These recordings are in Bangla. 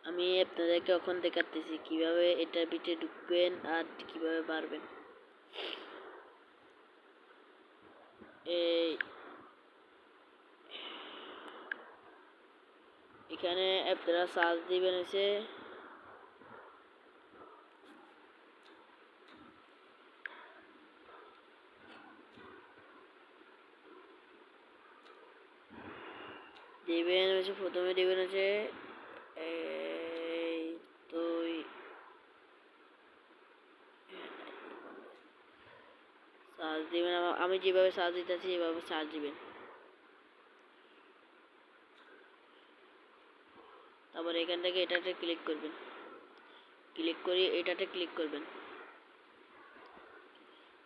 আমি আপনাদেরকে এখন দেখাতেছি কিভাবে এটার ভিতরে ঢুকবেন আর কিভাবে পারবেন। এই এখানে আপনারা সার্চ দিবেন হচ্ছে প্রথমে দিবেন হচ্ছে এই তো সার্চ দিবেন। আমি যেভাবে সার্চ দিতেছি এভাবে সার্চ দিবেন। তারপর এখান থেকে এটাতে ক্লিক করবেন, ক্লিক করে এটাতে ক্লিক করবেন।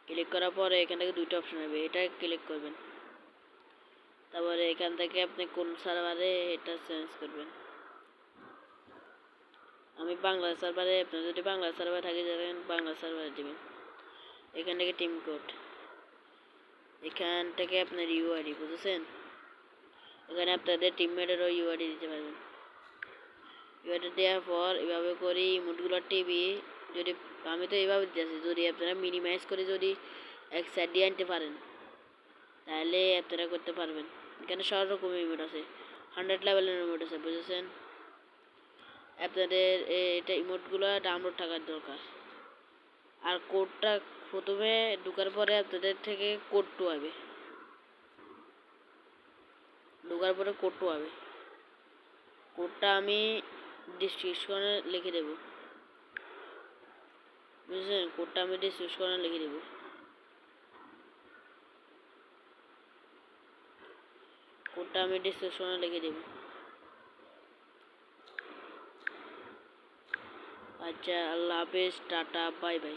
ক্লিক করার পরে এখান থেকে দুইটা অপশন হবে, এটা ক্লিক করবেন। তারপরে এখান থেকে আপনি কোন সার্ভারে এটা চেঞ্জ করবেন। আমি বাংলা সার্ভারে, আপনার যদি বাংলা সার্ভারে থাকে যাবেন বাংলা সার্ভারে দিবেন। এখান থেকে টিম কোড, এখান থেকে আপনার ইউআইডি, বুঝেছেন? এখানে আপনাদের টিমমেটেরও ইউআইডি দিতে পারবেন। ইউআইডি দেওয়ার পর এভাবে করে ইমোটগুলো টিপি, যদি আমি তো এইভাবে দিতেছি, যদি আপনারা মিনিমাইজ করে যদি এক সাইড দিয়ে আনতে পারেন তাহলে আপনারা করতে পারবেন। এখানে সব রকম ইমোট আছে, 100 লেভেলের ইমোট আছে, বুঝেছেন? আপনাদের এটা ইমোটগুলো ডাউনলোড থাকার দরকার। আর কোডটা প্রথমে ঢোকার পরে আপনাদের থেকে কোডটা হবে, ঢোকার পরে কোডটা হবে। কোডটা আমি ডিসক্রিপশনে লিখে দেব, বুঝলেন? কোডটা আমি ডিসক্রিপশনে লিখে দেব। কোডটা আমি ডিসক্রিপশনে লিখে দেব। আচ্ছা, আল্লাহ হাফেজ, টাটা, বাই বাই।